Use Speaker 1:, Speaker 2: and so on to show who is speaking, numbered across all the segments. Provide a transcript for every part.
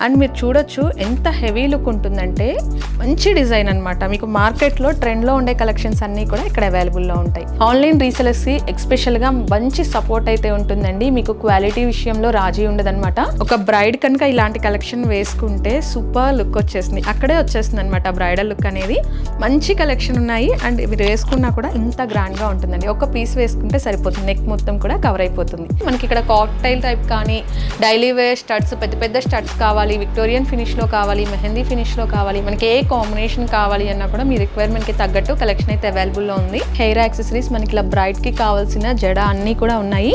Speaker 1: And మీరు చూడొచ్చు ఎంత హెవీ లుక్ ఉంటుందంటే మంచి డిజైన్ అనమాట. మీకు మార్కెట్లో ట్రెండ్లో ఉండే కలెక్షన్స్ అన్నీ కూడా ఇక్కడ అవైలబుల్లో ఉంటాయి. ఆన్లైన్ రీసెలర్స్కి ఎస్పెషల్గా మంచి సపోర్ట్ అయితే ఉంటుందండి. మీకు క్వాలిటీ విషయంలో రాజీ ఉండదన్నమాట. ఒక బ్రైడ్ కనుక ఇలాంటి కలెక్షన్ వేసుకుంటే సూపర్ లుక్ వచ్చేస్తుంది, అక్కడే వచ్చేస్తుంది అనమాట బ్రైడల్ లుక్ అనేది. మంచి కలెక్షన్ ఉన్నాయి అండ్ మీరు వేసుకున్నా కూడా ఇంత గ్రాండ్గా ఉంటుందండి. ఒక పీస్ వేసుకుంటే సరిపోతుంది, నెక్ మొత్తం కూడా కవర్ అయిపోతుంది. మనకి ఇక్కడ కాక్టైల్ టైప్ కానీ డైలీ వేర్ స్టడ్స్, పెద్ద పెద్ద స్టడ్స్ కావాలి, విక్టోరియన్ ఫినిష్లో కావాలి, మెహందీ ఫినిష్లో కావాలి, మనకి ఏ కాంబినేషన్ కావాలి అన్నా కూడా మీ రిక్వైర్మెంట్కి తగ్గట్టు కలెక్షన్ అయితే అవైలబుల్లో ఉంది. హెయిర్ యాక్సెసరీస్ మనకి ఇలా బ్రైడ్కి కావాల్సిన జడ అన్నీ కూడా ఉన్నాయి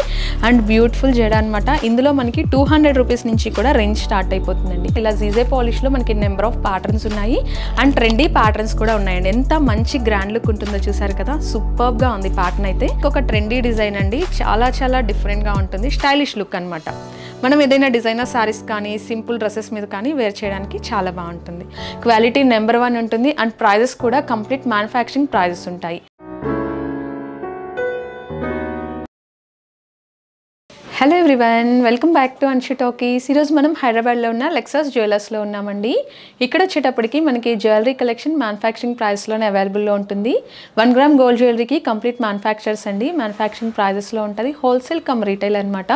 Speaker 1: అండ్ బ్యూటిఫుల్ జడ అనమాట. ఇందులో మనకి 200 రూపీస్ నుంచి కూడా రేంజ్ స్టార్ట్ అయిపోతుందండి. ఇలా జీజే పాలిష్లో మనకి నెంబర్ ఆఫ్ ప్యాటర్న్స్ ఉన్నాయి అండ్ ట్రెండీ ప్యాటర్న్స్ కూడా ఉన్నాయండి. ఎంత మంచి గ్రాండ్ లుక్ ఉంటుందో చూసారు కదా, సూపర్గా ఉంది ప్యాటర్న్ అయితే. ఒక ట్రెండీ డిజైన్ అండి, చాలా చాలా డిఫరెంట్గా ఉంటుంది, స్టైలిష్ లుక్ అనమాట. మనం ఏదైనా డిజైనర్ సారీస్ కానీ సింపుల్ డ్రెస్సెస్ మీద కానీ వేర్ చేయడానికి చాలా బాగుంటుంది. క్వాలిటీ నెంబర్ 1 ఉంటుంది అండ్ ప్రైజెస్ కూడా కంప్లీట్ మ్యానుఫ్యాక్చరింగ్ ప్రైజెస్ ఉంటాయి. Hello everyone, welcome back to Anshu talkies. ఈరోజు మనం హైదరాబాద్లో ఉన్న లెక్సస్ జ్యువెలర్స్లో ఉన్నామండి. ఇక్కడ వచ్చేటప్పటికి మనకి జ్యువెలరీ కలెక్షన్ మ్యానుఫ్యాక్చరింగ్ ప్రైస్లోనే అవైలబుల్లో ఉంటుంది. 1 గ్రామ్ గోల్డ్ జ్యువెలరీకి కంప్లీట్ మ్యానుఫ్యాక్చర్స్ అండి, మ్యానుఫ్యాక్చరింగ్ ప్రైజెస్లో ఉంటుంది. హోల్సేల్ కమ్ రీటైల్ అనమాట.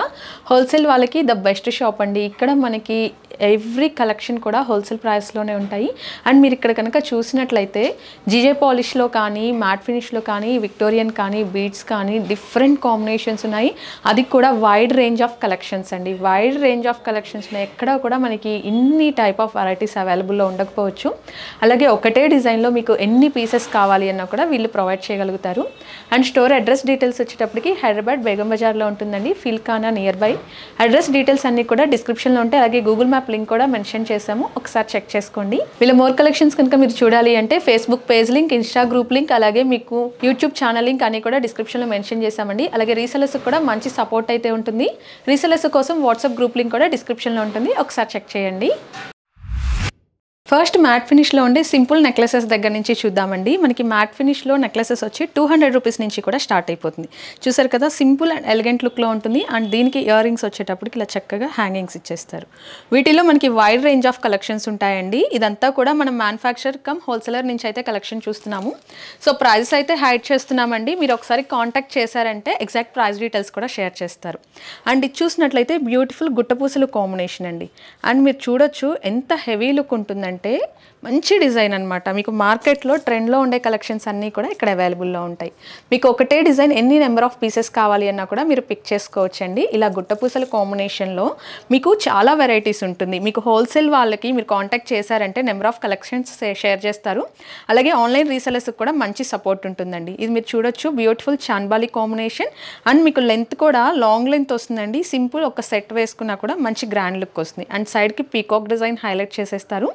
Speaker 1: హోల్సేల్ వాళ్ళకి ద బెస్ట్ షాప్ అండి. ఇక్కడ మనకి ఎవ్రీ కలెక్షన్ కూడా హోల్సేల్ ప్రైస్లోనే ఉంటాయి. అండ్ మీరు ఇక్కడ కనుక చూసినట్లయితే జీజే పాలిష్లో కానీ, మ్యాట్ ఫినిష్లో కానీ, విక్టోరియన్ కానీ, బీడ్స్ కానీ డిఫరెంట్ కాంబినేషన్స్ ఉన్నాయి. అది కూడా వైడ్ రేంజ్ ఆఫ్ కలెక్షన్స్ అండి. వైడ్ రేంజ్ ఆఫ్ కలెక్షన్స్ ఎక్కడ కూడా మనకి ఇన్ని టైప్ ఆఫ్ వెరైటీస్ అవైలబుల్లో ఉండకపోవచ్చు. అలాగే ఒకటే డిజైన్లో మీకు ఎన్ని పీసెస్ కావాలి అన్నా కూడా వీళ్ళు ప్రొవైడ్ చేయగలుగుతారు. అండ్ స్టోర్ అడ్రస్ డీటెయిల్స్ వచ్చేటప్పటికి హైదరాబాద్ బేగం బజార్లో ఉంటుందండి, ఫిల్కానా నియర్ బై. అడ్రస్ డీటెయిల్స్ అన్నీ కూడా డిస్క్రిప్షన్లో ఉంటాయి. అలాగే గూగుల్ మ్యాప్ లింక్ కూడా మెన్షన్ చేసాము, ఒకసారి చెక్ చేసుకోండి. వీళ్ళ మోర్ కలెక్షన్స్ కనుక మీరు చూడాలి అంటే Facebook page link, Insta group link, అలాగే మీకు యూట్యూబ్ ఛానల్ లింక్ అన్ని కూడా డిస్క్రిప్షన్లో మెన్షన్ చేసామండి. అలాగే రీసెలర్స్ కూడా మంచి సపోర్ట్ అయితే ఉంటుంది. రీసెలర్స్ కోసం వాట్సాప్ గ్రూప్ లింక్ కూడా డిస్క్రిప్షన్లో ఉంటుంది, ఒకసారి చెక్ చేయండి. ఫస్ట్ మ్యాట్ ఫినిష్లో ఉండే సింపుల్ నెక్లెసెస్ దగ్గర నుంచి చూద్దామండి. మనకి మ్యాట్ ఫినిష్లో నెక్లెసెస్ వచ్చి 200 రూపీస్ నుంచి కూడా స్టార్ట్ అయిపోతుంది. చూసారు కదా, సింపుల్ అండ్ ఎలిగెంట్ లుక్లో ఉంటుంది. అండ్ దీనికి ఇయర్ రింగ్స్ వచ్చేటప్పటికి ఇలా చక్కగా హ్యాంగింగ్స్ ఇచ్చేస్తారు. వీటిలో మనకి వైడ్ రేంజ్ ఆఫ్ కలెక్షన్స్ ఉంటాయండి. ఇదంతా కూడా మనం మ్యానుఫ్యాక్చర్ కమ్ హోల్సేలర్ నుంచి అయితే కలెక్షన్ చూస్తున్నాము. సో ప్రైజెస్ అయితే హైడ్ చేస్తున్నామండి. మీరు ఒకసారి కాంటాక్ట్ చేశారంటే ఎగ్జాక్ట్ ప్రైస్ డీటెయిల్స్ కూడా షేర్ చేస్తారు. అండ్ ఇది చూసినట్లయితే బ్యూటిఫుల్ గుట్టపూసలు కాంబినేషన్ అండి. అండ్ మీరు చూడొచ్చు ఎంత హెవీ లుక్ ఉంటుందండి, అంటే మంచి డిజైన్ అనమాట. మీకు మార్కెట్లో ట్రెండ్లో ఉండే కలెక్షన్స్ అన్నీ కూడా ఇక్కడ అవైలబుల్లో ఉంటాయి. మీకు ఒకటే డిజైన్ ఎన్ని నెంబర్ ఆఫ్ పీసెస్ కావాలి అన్నా కూడా మీరు పిక్ చేసుకోవచ్చండి. ఇలా గుట్టపూసల కాంబినేషన్లో మీకు చాలా వెరైటీస్ ఉంటుంది. మీకు హోల్సేల్ వాళ్ళకి మీరు కాంటాక్ట్ చేశారంటే నెంబర్ ఆఫ్ కలెక్షన్స్ షేర్ చేస్తారు. అలాగే ఆన్లైన్ రీసెలర్స్కి కూడా మంచి సపోర్ట్ ఉంటుందండి. ఇది మీరు చూడొచ్చు, బ్యూటిఫుల్ చాన్బాలి కాంబినేషన్. అండ్ మీకు లెంత్ కూడా లాంగ్ లెంత్ వస్తుందండి. సింపుల్ ఒక సెట్ వేసుకున్నా కూడా మంచి గ్రాండ్ లుక్ వస్తుంది. అండ్ సైడ్కి పీకాక్ డిజైన్ హైలైట్ చేసేస్తారు.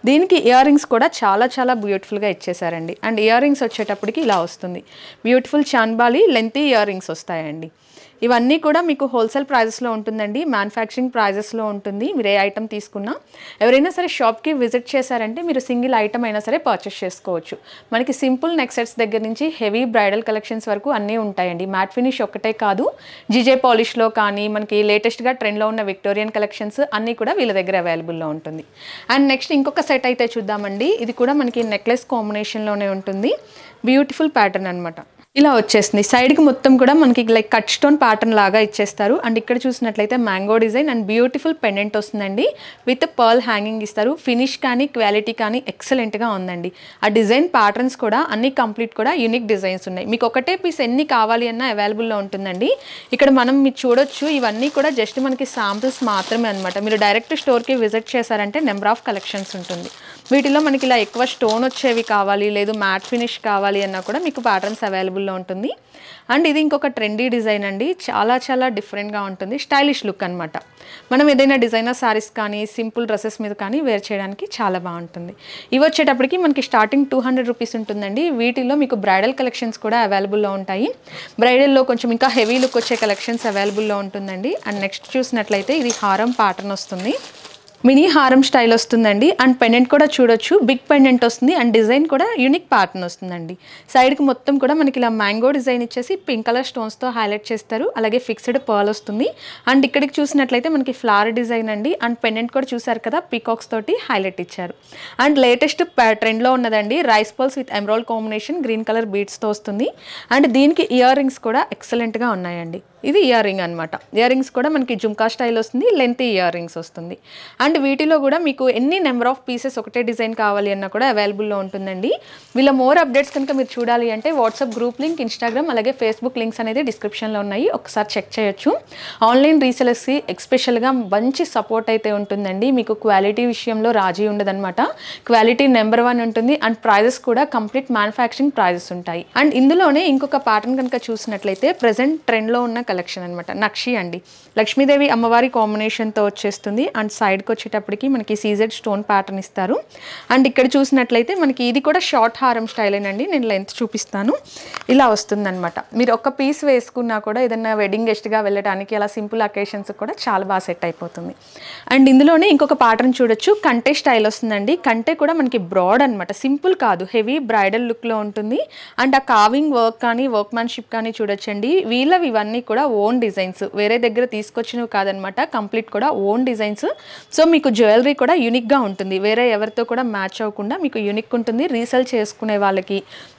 Speaker 1: దీనికి ఇయర్ రింగ్స్ కూడా చాలా చాలా బ్యూటిఫుల్గా ఇచ్చేసారండి. అండ్ ఇయర్ రింగ్స్ వచ్చేటప్పటికి ఇలా వస్తుంది, beautiful chandbali lengthy ear rings వస్తాయండి. ఇవన్నీ కూడా మీకు హోల్సేల్ ప్రైజెస్లో ఉంటుందండి, మ్యానుఫ్యాక్చరింగ్ ప్రైజెస్లో ఉంటుంది. మీరు ఏ ఐటమ్ తీసుకున్నా ఎవరైనా సరే షాప్కి విజిట్ చేశారంటే మీరు సింగిల్ ఐటమ్ అయినా సరే పర్చేస్ చేసుకోవచ్చు. మనకి సింపుల్ నెక్ సెట్స్ దగ్గర నుంచి హెవీ బ్రైడల్ కలెక్షన్స్ వరకు అన్నీ ఉంటాయండి. మ్యాట్ ఫినిష్ ఒక్కటే కాదు, జీజే పాలిష్లో కానీ మనకి లేటెస్ట్గా ట్రెండ్లో ఉన్న విక్టోరియన్ కలెక్షన్స్ అన్నీ కూడా వీళ్ళ దగ్గర అవైలబుల్లో ఉంటుంది. అండ్ నెక్స్ట్ ఇంకొక సెట్ అయితే చూద్దామండి. ఇది కూడా మనకి నెక్లెస్ కాంబినేషన్లోనే ఉంటుంది. బ్యూటిఫుల్ ప్యాటర్న్ అనమాట. ఇలా వచ్చేస్తుంది. సైడ్కి మొత్తం కూడా మనకి లైక్ కట్ స్టోన్ ప్యాటర్న్ లాగా ఇచ్చేస్తారు. అండ్ ఇక్కడ చూసినట్లయితే mango design and beautiful pendant వస్తుందండి. విత్ పర్ల్ హ్యాంగింగ్ ఇస్తారు. ఫినిష్ కానీ క్వాలిటీ కానీ ఎక్సలెంట్గా ఉందండి. ఆ డిజైన్ ప్యాటర్న్స్ కూడా అన్ని కంప్లీట్ కూడా యూనిక్ డిజైన్స్ ఉన్నాయి. మీకు ఒకటే పీస్ ఎన్ని కావాలి అన్నా అవైలబుల్లో ఉంటుందండి. ఇక్కడ మనం మీరు చూడొచ్చు, ఇవన్నీ కూడా జస్ట్ మనకి శాంపిల్స్ మాత్రమే అనమాట. మీరు డైరెక్ట్ స్టోర్కి విజిట్ చేశారంటే నెంబర్ ఆఫ్ కలెక్షన్స్ ఉంటుంది. వీటిలో మనకి ఇలా ఎక్కువ స్టోన్ వచ్చేవి కావాలి, లేదు మ్యాట్ ఫినిష్ కావాలి అన్నా కూడా మీకు ప్యాటర్న్స్ అవైలబుల్లో ఉంటుంది. అండ్ ఇది ఇంకొక ట్రెండీ డిజైన్ అండి, చాలా చాలా డిఫరెంట్గా ఉంటుంది, స్టైలిష్ లుక్ అనమాట. మనం ఏదైనా డిజైనర్ సారీస్ కానీ సింపుల్ డ్రెస్సెస్ మీద కానీ వేర్ చేయడానికి చాలా బాగుంటుంది. ఇవి వచ్చేటప్పటికి మనకి స్టార్టింగ్ 200 రూపీస్ ఉంటుందండి. వీటిలో మీకు బ్రైడల్ కలెక్షన్స్ కూడా అవైలబుల్లో ఉంటాయి. బ్రైడల్లో కొంచెం ఇంకా హెవీ లుక్ వచ్చే కలెక్షన్స్ అవైలబుల్లో ఉంటుందండి. అండ్ నెక్స్ట్ చూసినట్లయితే ఇది హారం ప్యాటర్న్ వస్తుంది. మినీ హారం స్టైల్ వస్తుందండి అండ్ పెండెంట్ కూడా చూడొచ్చు, బిగ్ పెండెంట్ వస్తుంది అండ్ డిజైన్ కూడా యూనిక్ ప్యాటర్న్ వస్తుందండి. సైడ్కి మొత్తం కూడా మనకి ఇలా మ్యాంగో డిజైన్ ఇచ్చేసి పింక్ కలర్ స్టోన్స్తో హైలైట్ చేస్తారు. అలాగే ఫిక్స్డ్ పర్ల్ వస్తుంది అండ్ ఇక్కడికి చూసినట్లయితే మనకి ఫ్లవర్ డిజైన్ అండి అండ్ పెండెంట్ కూడా చూసారు కదా పీకాక్స్ తోటి హైలైట్ ఇచ్చారు. అండ్ లేటెస్ట్ ట్రెండ్లో ఉన్నదండి rice pearls with emerald combination green colour బీడ్స్తో వస్తుంది అండ్ దీనికి ఇయర్ రింగ్స్ కూడా ఎక్సలెంట్గా ఉన్నాయండి. ఇది ఇయర్ రింగ్ అనమాట. ఇయర్ రింగ్స్ కూడా మనకి జుమ్కా స్టైల్ వస్తుంది, లెంత్ ఇయర్ రింగ్స్ వస్తుంది అండ్ వీటిలో కూడా మీకు ఎన్ని నెంబర్ ఆఫ్ పీసెస్ ఒకటే డిజైన్ కావాలి అన్నా కూడా అవైలబుల్లో ఉంటుందండి. వీళ్ళ మోర్ అప్డేట్స్ కనుక మీరు చూడాలి అంటే వాట్సాప్ గ్రూప్ లింక్, ఇన్స్టాగ్రామ్ అలాగే ఫేస్బుక్ లింక్స్ అనేది డిస్క్రిప్షన్లో ఉన్నాయి, ఒకసారి చెక్ చేయొచ్చు. ఆన్లైన్ రీసెలర్స్కి ఎస్పెషల్గా మంచి సపోర్ట్ అయితే ఉంటుందండి. మీకు క్వాలిటీ విషయంలో రాజీ ఉండదన్నమాట. క్వాలిటీ నెంబర్ 1 ఉంటుంది అండ్ ప్రైజెస్ కూడా కంప్లీట్ మ్యానుఫ్యాక్చరింగ్ ప్రైజెస్ ఉంటాయి. అండ్ ఇందులోనే ఇంకొక ప్యాటర్న్ కనుక చూసినట్లయితే ప్రెసెంట్ ట్రెండ్లో ఉన్న కలెక్షన్ అనమాట, నక్షి అండి. లక్ష్మీదేవి అమ్మవారి కాంబినేషన్తో వచ్చేస్తుంది అండ్ సైడ్కి వచ్చేటప్పటికి మనకి సీజెడ్ స్టోన్ ప్యాటర్న్ ఇస్తారు. అండ్ ఇక్కడ చూసినట్లయితే మనకి ఇది కూడా షార్ట్ హారం స్టైలేనండి. నేను లెంత్ చూపిస్తాను. ఇలా వస్తుందన్నమాట. మీరు ఒక పీస్ వేసుకున్నా కూడా ఏదైనా వెడ్డింగ్ గెస్ట్గా వెళ్ళడానికి అలా సింపుల్ అకేషన్స్ కూడా చాలా బాగా సెట్ అయిపోతుంది. అండ్ ఇందులోనే ఇంకొక ప్యాటర్న్ చూడొచ్చు, కంటే స్టైల్ వస్తుందండి. కంటే కూడా మనకి బ్రాడ్ అనమాట, సింపుల్ కాదు, హెవీ బ్రైడల్ లుక్లో ఉంటుంది. అండ్ ఆ కావింగ్ వర్క్ కానీ వర్క్మ్యాన్షిప్ కానీ చూడొచ్చండి. వీళ్ళవి ఇవన్నీ కూడా ఓన్ డిజైన్స్, వేరే దగ్గర తీసుకొచ్చినవి కాదనమాట, కంప్లీట్ కూడా ఓన్ డిజైన్స్. సో మీకు జ్యువెలరీ కూడా యూనిక్గా ఉంటుంది, వేరే ఎవరితో కూడా మ్యాచ్ అవ్వకుండా మీకు యూనిక్ ఉంటుంది. రీసెల్ చేసుకునే వాళ్ళకి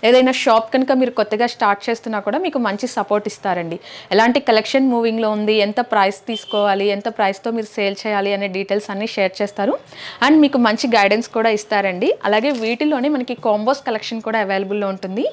Speaker 1: ఏదైనా షాప్ కనుక మీరు కొత్తగా స్టార్ట్ చేస్తున్నా కూడా మీకు మంచి సపోర్ట్ ఇస్తారండి. ఎలాంటి కలెక్షన్ మూవింగ్లో ఉంది, ఎంత ప్రైస్ తీసుకోవాలి, ఎంత ప్రైస్తో మీరు సేల్ చేయాలి అనే డీటెయిల్స్ అన్నీ షేర్ చేస్తారు అండ్ మీకు మంచి గైడెన్స్ కూడా ఇస్తారండి. అలాగే వీటిలోనే మనకి కాంబోస్ కలెక్షన్ కూడా అవైలబుల్లో ఉంటుంది.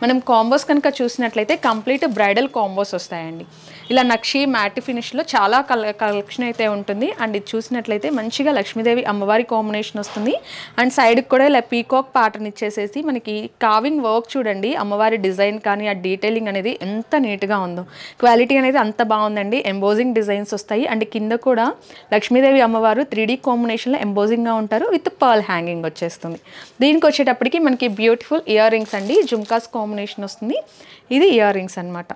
Speaker 1: మనం కాంబోస్ కనుక చూసినట్లయితే కంప్లీట్ బ్రైడల్ కాంబోస్ వస్తాయండి. ఇలా నక్షి మ్యాట్ ఫినిష్లో చాలా కలెక్షన్ అయితే ఉంటుంది అండ్ ఇది చూసినట్లయితే మంచిగా లక్ష్మీదేవి అమ్మవారి కాంబినేషన్ వస్తుంది అండ్ సైడ్కి కూడా ఇలా పీకాక్ ప్యాటర్న్ ఇచ్చేసేసి మనకి కావింగ్ వర్క్ చూడండి, అమ్మవారి డిజైన్ కానీ ఆ డీటెయిలింగ్ అనేది ఎంత నీట్గా ఉందో, క్వాలిటీ అనేది అంత బాగుందండి. ఎంబోజింగ్ డిజైన్స్ వస్తాయి అండ్ కింద కూడా లక్ష్మీదేవి అమ్మవారు 3D కాంబినేషన్లో ఎంబోజింగ్గా ఉంటారు విత్ పర్ల్ హ్యాంగింగ్ వచ్చేస్తుంది. దీనికి వచ్చేటప్పటికి మనకి బ్యూటిఫుల్ ఇయర్ రింగ్స్ అండి, జుమ్కాస్ కాంబినేషన్ వస్తుంది. ఇది ఇయర్ రింగ్స్ అనమాట.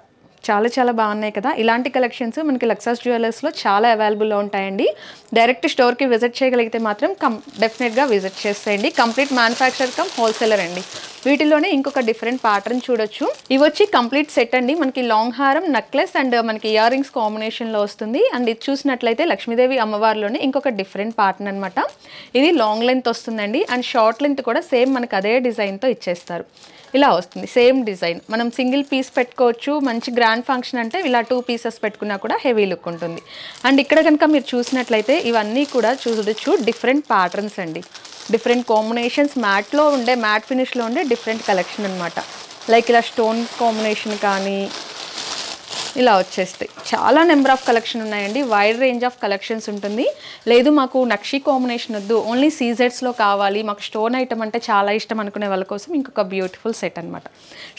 Speaker 1: చాలా చాలా బాగున్నాయి కదా. ఇలాంటి కలెక్షన్స్ మనకి లక్సస్ జ్యువెలర్స్లో చాలా అవైలబుల్లో ఉంటాయండి. డైరెక్ట్ స్టోర్కి విజిట్ చేయగలిగితే మాత్రం డెఫినెట్గా విజిట్ చేసేయండి. కంప్లీట్ మ్యానుఫ్యాక్చర్ కమ్ హోల్సేలర్ అండి. వీటిలోనే ఇంకొక డిఫరెంట్ ప్యాటర్న్ చూడొచ్చు. ఇవి వచ్చి కంప్లీట్ సెట్ అండి. మనకి లాంగ్ హారం, నెక్లెస్ అండ్ మనకి ఇయర్ రింగ్స్ కాంబినేషన్లో వస్తుంది అండ్ ఇది చూసినట్లయితే లక్ష్మీదేవి అమ్మవారిలోనే ఇంకొక డిఫరెంట్ ప్యాటర్న్ అనమాట. ఇది లాంగ్ లెంత్ వస్తుందండి అండ్ షార్ట్ లెంత్ కూడా సేమ్ మనకి అదే డిజైన్తో ఇచ్చేస్తారు. ఇలా వస్తుంది సేమ్ డిజైన్. మనం సింగిల్ పీస్ పెట్టుకోవచ్చు, మంచి గ్రాండ్ ఫంక్షన్ అంటే ఇలా 2 పీసెస్ పెట్టుకున్నా కూడా హెవీ లుక్ ఉంటుంది. అండ్ ఇక్కడ కనుక మీరు చూసినట్లయితే ఇవన్నీ కూడా చూడొచ్చు డిఫరెంట్ ప్యాటర్న్స్ అండి, డిఫరెంట్ కాంబినేషన్స్, మ్యాట్లో ఉండే మ్యాట్ ఫినిష్లో ఉండే డిఫరెంట్ కలెక్షన్ అనమాట. లైక్ ఇలా స్టోన్ కాంబినేషన్ కానీ ఇలా వచ్చేస్తాయి. చాలా నెంబర్ ఆఫ్ కలెక్షన్ ఉన్నాయండి, వైడ్ రేంజ్ ఆఫ్ కలెక్షన్స్ ఉంటుంది. లేదు మాకు నక్షి కాంబినేషన్ వద్దు, ఓన్లీ సీజెడ్స్లో కావాలి, మాకు స్టోన్ ఐటమ్ అంటే చాలా ఇష్టం అనుకునే వాళ్ళ కోసం ఇంకొక బ్యూటిఫుల్ సెట్ అనమాట.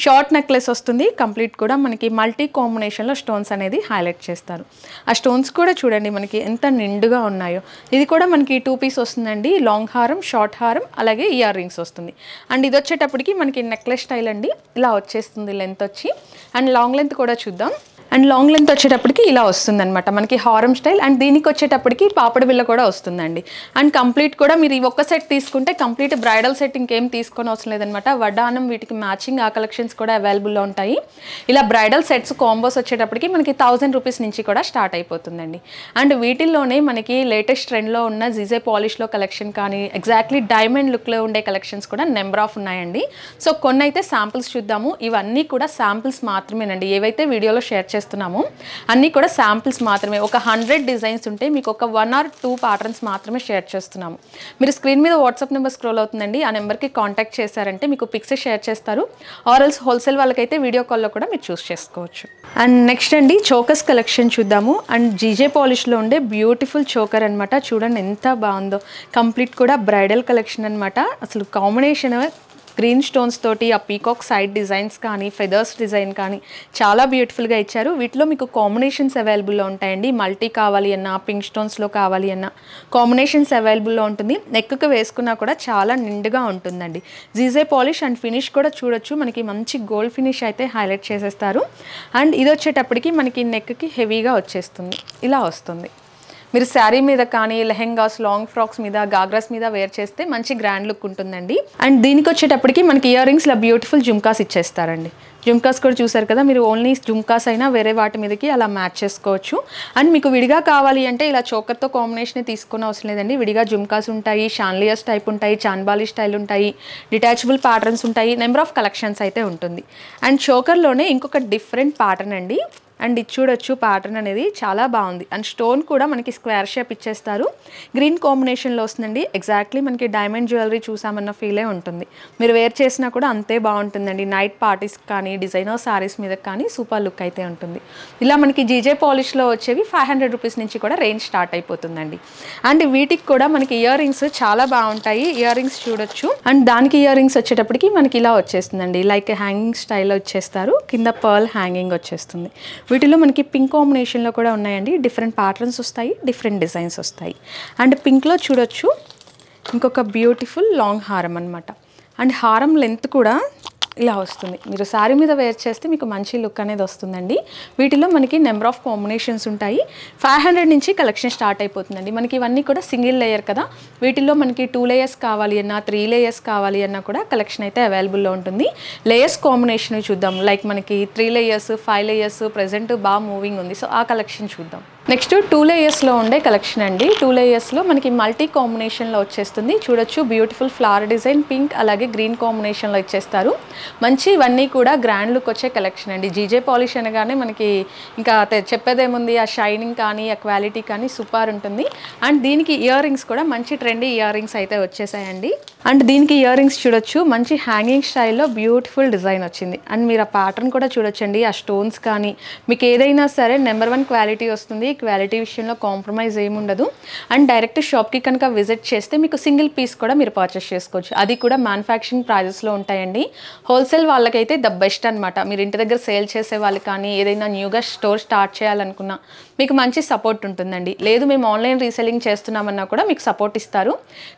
Speaker 1: షార్ట్ నెక్లెస్ వస్తుంది, కంప్లీట్ కూడా మనకి మల్టీ కాంబినేషన్లో స్టోన్స్ అనేది హైలైట్ చేస్తారు. ఆ స్టోన్స్ కూడా చూడండి మనకి ఎంత నిండుగా ఉన్నాయో. ఇది కూడా మనకి 2 పీస్ వస్తుందండి, లాంగ్ హారం, షార్ట్ హారం అలాగే ఇయర్ రింగ్స్ వస్తుంది. అండ్ ఇది వచ్చేటప్పటికి మనకి నెక్లెస్ స్టైల్ అండి, ఇలా వచ్చేస్తుంది లెంత్ వచ్చి. అండ్ లాంగ్ లెంత్ కూడా చూద్దాం. అండ్ లాంగ్ లెంత్ వచ్చేటప్పటికి ఇలా వస్తుందన్నమాట మనకి హారం స్టైల్. అండ్ దీనికి వచ్చేటప్పటికి పాపడ బిల్ల కూడా వస్తుందండి. అండ్ కంప్లీట్ కూడా మీరు ఈ ఒక్క సెట్ తీసుకుంటే కంప్లీట్ బ్రైడల్ సెట్ ఇంకేం తీసుకొని అవసరం లేదనమాట. వడ్డానం వీటికి మ్యాచింగ్ ఆ కలెక్షన్స్ కూడా అవైలబుల్లో ఉంటాయి. ఇలా బ్రైడల్ సెట్స్ కాంబోస్ వచ్చేటప్పటికి మనకి 1000 రూపీస్ నుంచి కూడా స్టార్ట్ అయిపోతుందండి. అండ్ వీటిల్లోనే మనకి లేటెస్ట్ ట్రెండ్లో ఉన్న జీజే పాలిష్లో కలెక్షన్ కానీ ఎగ్జాక్ట్లీ డైమండ్ లుక్లో ఉండే కలెక్షన్స్ కూడా నెంబర్ ఆఫ్ ఉన్నాయండి. సో కొన్ని అయితే శాంపిల్స్ చూద్దాము. ఇవన్నీ కూడా శాంపిల్స్ మాత్రమేనండి, ఏవైతే వీడియోలో షేర్ చేస్తున్నామో అన్నీ కూడా శాంపిల్స్ మాత్రమే. ఒక 100 డిజైన్స్ ఉంటే మీకు ఒక 1 or 2 ప్యాటర్న్స్ మాత్రమే షేర్ చేస్తున్నాము. మీరు స్క్రీన్ మీద వాట్సాప్ నెంబర్ స్క్రోల్ అవుతుందండి, ఆ నెంబర్కి కాంటాక్ట్ చేశారంటే మీకు పిక్స్ షేర్ చేస్తారు. ఆర్ఎల్స్ హోల్సేల్ వాళ్ళకైతే వీడియో కాల్లో కూడా మీరు చూస్ చేసుకోవచ్చు. అండ్ నెక్స్ట్ అండి చోకర్స్ కలెక్షన్ చూద్దాము. అండ్ జీజే పాలిష్లో ఉండే బ్యూటిఫుల్ చోకర్ అనమాట. చూడండి ఎంత బాగుందో, కంప్లీట్ కూడా బ్రైడల్ కలెక్షన్ అనమాట. అసలు కాంబినేషన్ గ్రీన్ స్టోన్స్ తోటి ఆ పీకాక్ సైడ్ డిజైన్స్ కానీ ఫెదర్స్ డిజైన్ కానీ చాలా బ్యూటిఫుల్గా ఇచ్చారు. వీటిలో మీకు కాంబినేషన్స్ అవైలబుల్లో ఉంటాయండి. మల్టీ కావాలి అన్నా, పింక్ స్టోన్స్లో కావాలి అన్నా కాంబినేషన్స్ అవైలబుల్లో ఉంటుంది. నెక్కి వేసుకున్నా కూడా చాలా నిండుగా ఉంటుందండి. జీజే పాలిష్ అండ్ ఫినిష్ కూడా చూడొచ్చు, మనకి మంచి గోల్డ్ ఫినిష్ అయితే హైలైట్ చేసేస్తారు. అండ్ ఇది వచ్చేటప్పటికి మనకి నెక్కి హెవీగా వచ్చేస్తుంది, ఇలా వస్తుంది. మీరు శారీ మీద కానీ లెహెంగాస్ లాంగ్ ఫ్రాక్స్ మీద గాగ్రాస్ మీద వేర్ చేస్తే మంచి గ్రాండ్ లుక్ ఉంటుందండి. అండ్ దీనికి వచ్చేటప్పటికి మనకి ఇయర్ రింగ్స్లో బ్యూటిఫుల్ జుమ్కాస్ ఇచ్చేస్తారండి. జుమ్కాస్ కూడా చూసారు కదా, మీరు ఓన్లీ జుమ్కాస్ అయినా వేరే వాటి మీదకి అలా మ్యాచ్ చేసుకోవచ్చు. అండ్ మీకు విడిగా కావాలి అంటే ఇలా చోకర్తో కాంబినేషన్ తీసుకునే అవసరం లేదండి. విడిగా జుమ్కాస్ ఉంటాయి, షాన్లియర్స్ టైప్ ఉంటాయి, చాన్బాలి స్టైల్ ఉంటాయి, డిటాచబుల్ ప్యాటర్న్స్ ఉంటాయి, నెంబర్ ఆఫ్ కలెక్షన్స్ అయితే ఉంటుంది. అండ్ చోకర్లోనే ఇంకొక డిఫరెంట్ ప్యాటర్న్ అండి. అండ్ ఇది చూడొచ్చు, ప్యాటర్న్ అనేది చాలా బాగుంది. అండ్ స్టోన్ కూడా మనకి స్క్వేర్ షేప్ ఇచ్చేస్తారు, గ్రీన్ కాంబినేషన్లో వస్తుందండి. ఎగ్జాక్ట్లీ మనకి డైమండ్ జ్యువెలరీ చూసామన్న ఫీలే ఉంటుంది. మీరు వేర్ చేసినా కూడా అంతే బాగుంటుందండి. నైట్ పార్టీస్ కానీ డిజైనర్ శారీస్ మీద కానీ సూపర్ లుక్ అయితే ఉంటుంది. ఇలా మనకి జీజే పాలిష్లో వచ్చేవి 500 రూపీస్ నుంచి కూడా రేంజ్ స్టార్ట్ అయిపోతుందండి. అండ్ వీటికి కూడా మనకి ఇయర్ రింగ్స్ చాలా బాగుంటాయి. ఇయర్ రింగ్స్ చూడొచ్చు. అండ్ దానికి ఇయర్ రింగ్స్ వచ్చేటప్పటికి మనకి ఇలా వచ్చేస్తుందండి, లైక్ హ్యాంగింగ్ స్టైల్లో వచ్చేస్తారు, కింద పర్ల్ హ్యాంగింగ్ వచ్చేస్తుంది. వీటిలో మనకి పింక్ కాంబినేషన్లో కూడా ఉన్నాయండి. డిఫరెంట్ ప్యాటర్న్స్ వస్తాయి, డిఫరెంట్ డిజైన్స్ వస్తాయి. అండ్ పింక్లో చూడొచ్చు ఇంకొక బ్యూటిఫుల్ లాంగ్ హారం అనమాట. అండ్ హారం లెంత్ కూడా ఇలా వస్తుంది. మీరు శారీ మీద వేర్ చేస్తే మీకు మంచి లుక్ అనేది వస్తుందండి. వీటిలో మనకి నెంబర్ ఆఫ్ కాంబినేషన్స్ ఉంటాయి. 500 నుంచి కలెక్షన్ స్టార్ట్ అయిపోతుందండి. మనకి ఇవన్నీ కూడా సింగిల్ లేయర్ కదా, వీటిల్లో మనకి 2 లేయర్స్ కావాలి అన్నా 3 లేయర్స్ కావాలి అన్నా కూడా కలెక్షన్ అయితే అవైలబుల్లో ఉంటుంది. లేయర్స్ కాంబినేషన్ చూద్దాం. లైక్ మనకి 3 లేయర్స్ 5 లేయర్స్ ప్రెజెంట్ బాగా మూవింగ్ ఉంది. సో ఆ కలెక్షన్ చూద్దాం. నెక్స్ట్ 2 లేయర్స్లో ఉండే కలెక్షన్ అండి. 2 లేయర్స్లో మనకి మల్టీ కాంబినేషన్లో వచ్చేస్తుంది. చూడొచ్చు, బ్యూటిఫుల్ ఫ్లవర్ డిజైన్, పింక్ అలాగే గ్రీన్ కాంబినేషన్లో ఇచ్చేస్తారు. మంచి ఇవన్నీ కూడా గ్రాండ్ లుక్ వచ్చే కలెక్షన్ అండి. జీజే పాలిష్ అనగానే మనకి ఇంకా చెప్పేదేముంది, ఆ షైనింగ్ కానీ ఆ క్వాలిటీ కానీ సూపర్ ఉంటుంది. అండ్ దీనికి ఇయర్ రింగ్స్ కూడా మంచి ట్రెండీ ఇయర్ రింగ్స్ అయితే వచ్చేసాయండి. అండ్ దీనికి ఇయర్ రింగ్స్ చూడొచ్చు, మంచి హ్యాంగింగ్ స్టైల్లో బ్యూటిఫుల్ డిజైన్ వచ్చింది. అండ్ మీరు ఆ ప్యాటర్న్ కూడా చూడొచ్చండి. ఆ స్టోన్స్ కానీ మీకు ఏదైనా సరే నెంబర్ 1 క్వాలిటీ వస్తుంది. క్వాలిటీ విషయంలో కాంప్రమైజ్ ఏముండదు. అండ్ డైరెక్ట్ షాప్కి కనుక విజిట్ చేస్తే మీకు సింగిల్ పీస్ కూడా మీరు పర్చేస్ చేసుకోవచ్చు. అది కూడా మ్యానుఫ్యాక్చరింగ్ ప్రైజెస్లో ఉంటాయండి. హోల్సేల్ వాళ్ళకైతే ద బెస్ట్ అనమాట. మీరు ఇంటి దగ్గర సేల్ చేసే వాళ్ళు కానీ ఏదైనా న్యూగా స్టోర్ స్టార్ట్ చేయాలనుకున్నా మీకు మంచి సపోర్ట్ ఉంటుందండి. లేదు మేము ఆన్లైన్ రీసెల్లింగ్ చేస్తున్నామన్నా కూడా మీకు సపోర్ట్ ఇస్తారు.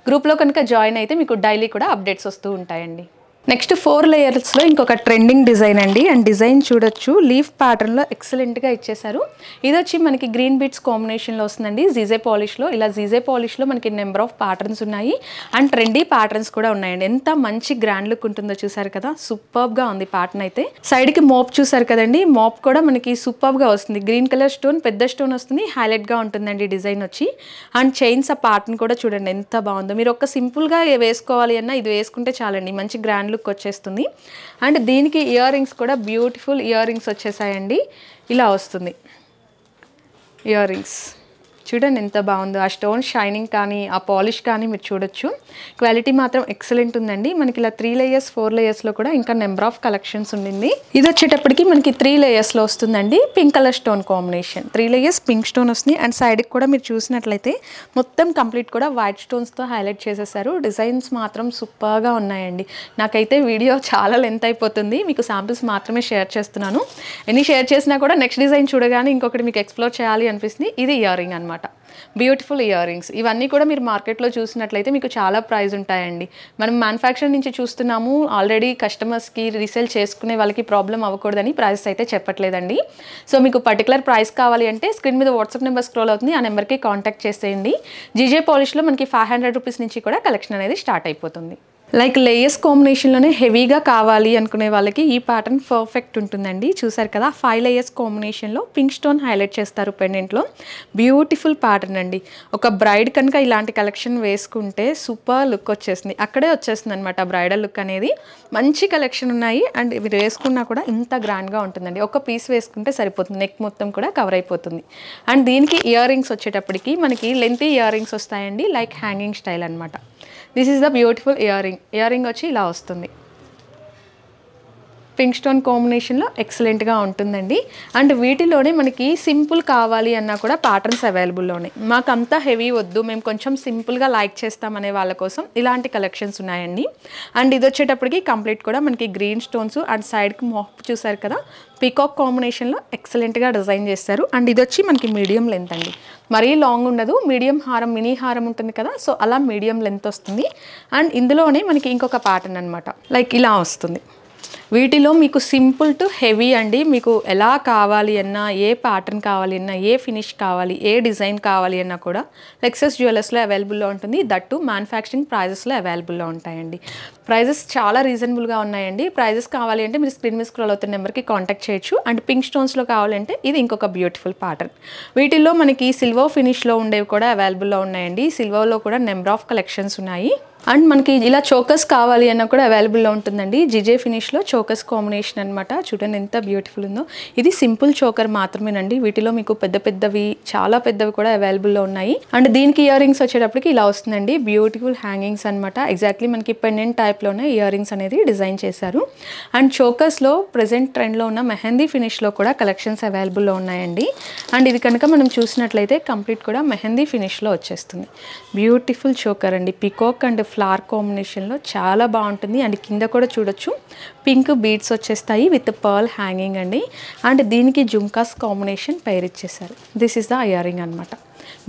Speaker 1: గ్రూప్లో కనుక జాయిన్ అయితే మీకు డైలీ కూడా అప్డేట్స్ వస్తూ ఉంటాయండి. నెక్స్ట్ 4 లేయర్స్లో ఇంకొక ట్రెండింగ్ డిజైన్ అండి. అండ్ డిజైన్ చూడొచ్చు, లీఫ్ ప్యాటర్న్లో ఎక్సలెంట్గా ఇచ్చేసారు. ఇది వచ్చి మనకి గ్రీన్ బీట్స్ కాంబినేషన్లో వస్తుందండి జీజే పాలిష్లో. ఇలా జీజే పాలిష్లో మనకి నెంబర్ ఆఫ్ ప్యాటర్న్స్ ఉన్నాయి. అండ్ ట్రెండీ ప్యాటర్న్స్ కూడా ఉన్నాయండి. ఎంత మంచి గ్రాండ్ లుక్ ఉంటుందో చూసారు కదా, సూపర్గా ఉంది ప్యాటర్న్ అయితే. సైడ్కి మోప్ చూసారు కదండి, మోప్ కూడా మనకి సూపర్గా వస్తుంది. గ్రీన్ కలర్ స్టోన్, పెద్ద స్టోన్ వస్తుంది, హైలైట్గా ఉంటుందండి డిజైన్ వచ్చి. అండ్ చైన్స్ ఆ ప్యాటర్న్ కూడా చూడండి ఎంత బాగుందో. మీరు ఒక సింపుల్గా వేసుకోవాలి అన్నా ఇది వేసుకుంటే చాలండి, మంచి గ్రాండ్ లుక్ వచ్చేస్తుంది. అండ్ దీనికి ఇయర్ రింగ్స్ కూడా బ్యూటిఫుల్ ఇయర్ రింగ్స్ వచ్చేసాయండి. ఇలా వస్తుంది ఇయర్ రింగ్స్, చూడండి ఎంత బాగుందో. ఆ స్టోన్ షైనింగ్ కానీ ఆ పాలిష్ కానీ మీరు చూడొచ్చు. క్వాలిటీ మాత్రం ఎక్సలెంట్ ఉందండి. మనకి ఇలా 3 లేయర్స్ 4 లేయర్స్లో కూడా ఇంకా నెంబర్ ఆఫ్ కలెక్షన్స్ ఉండింది. ఇది వచ్చేటప్పటికి మనకి 3 లేయర్స్లో వస్తుందండి. Pink colour stone combination, 3 layers pink stone వస్తుంది. అండ్ సైడ్కి కూడా మీరు చూసినట్లయితే మొత్తం కంప్లీట్ కూడా వైట్ స్టోన్స్తో హైలైట్ చేసేసారు. డిజైన్స్ మాత్రం సూపర్గా ఉన్నాయండి. నాకైతే వీడియో చాలా లెంత్ అయిపోతుంది, మీకు శాంపిల్స్ మాత్రమే షేర్ చేస్తున్నాను. ఎన్ని షేర్ చేసినా కూడా నెక్స్ట్ డిజైన్ చూడగానే ఇంకొకటి మీకు ఎక్స్ప్లోర్ చేయాలి అనిపిస్తుంది. ఇది ఇయర్ రింగ్ అనమాట, బ్యూటిఫుల్ ఇయర్ రింగ్స్. ఇవన్నీ కూడా మీరు మార్కెట్లో చూసినట్లయితే మీకు చాలా ప్రైస్ ఉంటాయండి. మనం మ్యానుఫ్యాక్చర్ నుంచి చూస్తున్నాము, ఆల్రెడీ కస్టమర్స్కి రీసేల్ చేసుకునే వాళ్ళకి ప్రాబ్లం అవ్వకూడదని ప్రైస్ అయితే చెప్పట్లేదండి. సో మీకు పర్టికులర్ ప్రైస్ కావాలి అంటే స్క్రీన్ మీద వాట్సాప్ నెంబర్ స్క్రోల్ అవుతుంది, ఆ నెంబర్కి కాంటాక్ట్ చేసేయండి. జీజే పాలిష్లో మనకి 500 రూపీస్ నుంచి కూడా కలెక్షన్ అనేది స్టార్ట్ అయిపోతుంది. లైక్ లేయర్స్ కాంబినేషన్లోనే హెవీగా కావాలి అనుకునే వాళ్ళకి ఈ ప్యాటర్న్ పర్ఫెక్ట్ ఉంటుందండి. చూసారు కదా, 5 లేయర్స్ కాంబినేషన్లో పింక్ స్టోన్ హైలైట్ చేస్తారు పెండెంట్లో. బ్యూటిఫుల్ ప్యాటర్న్ అండి. ఒక బ్రైడ్ కనుక ఇలాంటి కలెక్షన్ వేసుకుంటే సూపర్ లుక్ వచ్చేస్తుంది, అక్కడే వచ్చేస్తుంది అనమాట బ్రైడల్ లుక్ అనేది. మంచి కలెక్షన్ ఉన్నాయి. అండ్ మీరు వేసుకున్నా కూడా ఇంత గ్రాండ్గా ఉంటుందండి. ఒక పీస్ వేసుకుంటే సరిపోతుంది, నెక్ మొత్తం కూడా కవర్ అయిపోతుంది. అండ్ దీనికి ఇయర్ రింగ్స్ వచ్చేటప్పటికి మనకి లెంతీ ఇయర్ రింగ్స్ వస్తాయండి, లైక్ హ్యాంగింగ్ స్టైల్ అనమాట. This is the beautiful ear ring. Ear ring వచ్చి ఇలా వస్తుంది, పింక్ స్టోన్ కాంబినేషన్లో ఎక్సలెంట్గా ఉంటుందండి. అండ్ వీటిలోనే మనకి సింపుల్ కావాలి అన్నా కూడా ప్యాటర్న్స్ అవైలబుల్లో ఉన్నాయి. మాకు అంతా హెవీ వద్దు, మేము కొంచెం సింపుల్గా లైక్ చేస్తామనే వాళ్ళ కోసం ఇలాంటి కలెక్షన్స్ ఉన్నాయండి. అండ్ ఇది వచ్చేటప్పటికి కంప్లీట్ కూడా మనకి గ్రీన్ స్టోన్స్ అండ్ సైడ్కి మోప్ చూసారు కదా, పీకాక్ కాంబినేషన్లో ఎక్సలెంట్గా డిజైన్ చేస్తారు. అండ్ ఇది వచ్చి మనకి మీడియం లెంత్ అండి, మరీ లాంగ్ ఉండదు. మీడియం హారం, మినీ హారం ఉంటుంది కదా, సో అలా మీడియం లెంత్ వస్తుంది. అండ్ ఇందులోనే మనకి ఇంకొక ప్యాటర్న్ అనమాట, లైక్ ఇలా వస్తుంది. వీటిలో మీకు సింపుల్ టు హెవీ అండి. మీకు ఎలా కావాలి అన్నా, ఏ ప్యాటర్న్ కావాలి అన్నా, ఏ ఫినిష్ కావాలి, ఏ డిజైన్ కావాలి అన్నా కూడా లెక్సస్ జ్యువెలర్స్లో అవైలబుల్లో ఉంటుంది. దట్టు మ్యానుఫ్యాక్చరింగ్ ప్రైజెస్లో అవైలబుల్లో ఉంటాయండి. ప్రైజెస్ చాలా రీజనబుల్గా ఉన్నాయండి. ప్రైజెస్ కావాలి అంటే మీరు స్క్రీన్ మీద స్క్రోల్ అవుతున్న నెంబర్కి కాంటాక్ట్ చేయొచ్చు. అండ్ పింక్ స్టోన్స్లో కావాలంటే ఇది ఇంకొక బ్యూటిఫుల్ ప్యాటర్న్. వీటిల్లో మనకి సిల్వర్ ఫినిష్లో ఉండేవి కూడా అవైలబుల్లో ఉన్నాయండి. సిల్వర్లో కూడా నెంబర్ ఆఫ్ కలెక్షన్స్ ఉన్నాయి. అండ్ మనకి ఇలా చోకస్ కావాలి అన్న కూడా అవైలబుల్లో ఉంటుందండి. జిజే ఫినిష్లో చోకస్ కాంబినేషన్ అనమాట. చూడండి ఎంత బ్యూటిఫుల్ ఉందో. ఇది సింపుల్ చోకర్ మాత్రమేనండి. వీటిలో మీకు పెద్ద పెద్దవి, చాలా పెద్దవి కూడా అవైలబుల్లో ఉన్నాయి. అండ్ దీనికి ఇయర్ రింగ్స్ వచ్చేటప్పటికి ఇలా వస్తుందండి. బ్యూటిఫుల్ హ్యాంగింగ్స్ అనమాట. ఎగ్జాక్ట్లీ మనకి పెండెంట్ టైప్లోనే ఇయర్ రింగ్స్ అనేది డిజైన్ చేశారు. అండ్ చోకస్లో ప్రెజెంట్ ట్రెండ్లో ఉన్న మెహందీ ఫినిష్లో కూడా కలెక్షన్స్ అవైలబుల్లో ఉన్నాయండి. అండ్ ఇది కనుక మనం చూసినట్లయితే కంప్లీట్ కూడా మెహందీ ఫినిష్లో వచ్చేస్తుంది. బ్యూటిఫుల్ చోకర్ అండి. పికాక్ అండ్ ఫ్లవర్ కాంబినేషన్లో చాలా బాగుంటుంది. అండ్ కింద కూడా చూడొచ్చు పింక్ బీడ్స్ వచ్చేస్తాయి విత్ పర్ల్ హ్యాంగింగ్ అండి. అండ్ దీనికి జుంకాస్ కాంబినేషన్ పైర్ ఇచ్చేసారు. This is the year ring అనమాట.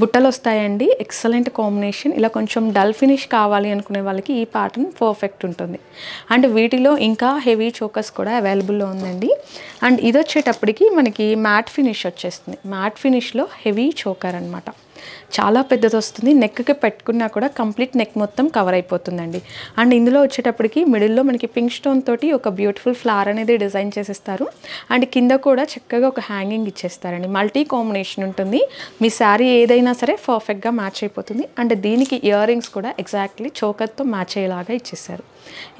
Speaker 1: బుట్టలు వస్తాయండి. Excellent combination. ఇలా కొంచెం డల్ ఫినిష్ కావాలి అనుకునే వాళ్ళకి ఈ ప్యాటర్న్ పర్ఫెక్ట్ ఉంటుంది. అండ్ వీటిలో ఇంకా హెవీ చోకస్ కూడా అవైలబుల్లో ఉందండి. అండ్ ఇది వచ్చేటప్పటికి మనకి మ్యాట్ ఫినిష్ వచ్చేస్తుంది. మ్యాట్ ఫినిష్లో హెవీ చోకర్ అనమాట. చాలా పెద్దది వస్తుంది. నెక్కి పెట్టుకున్నా కూడా కంప్లీట్ నెక్ మొత్తం కవర్ అయిపోతుందండి. అండ్ ఇందులో వచ్చేటప్పటికి మిడిల్లో మనకి పింక్ స్టోన్ తోటి ఒక బ్యూటిఫుల్ ఫ్లవర్ అనేది డిజైన్ చేసేస్తారు. అండ్ కింద కూడా చక్కగా ఒక హ్యాంగింగ్ ఇచ్చేస్తారండి. మల్టీ కాంబినేషన్ ఉంటుంది. మీ శారీ ఏదైనా సరే పర్ఫెక్ట్గా మ్యాచ్ అయిపోతుంది. అండ్ దీనికి ఇయర్ రింగ్స్ కూడా ఎగ్జాక్ట్లీ చోకర్తో మ్యాచ్ అయ్యేలాగా ఇచ్చేసారు.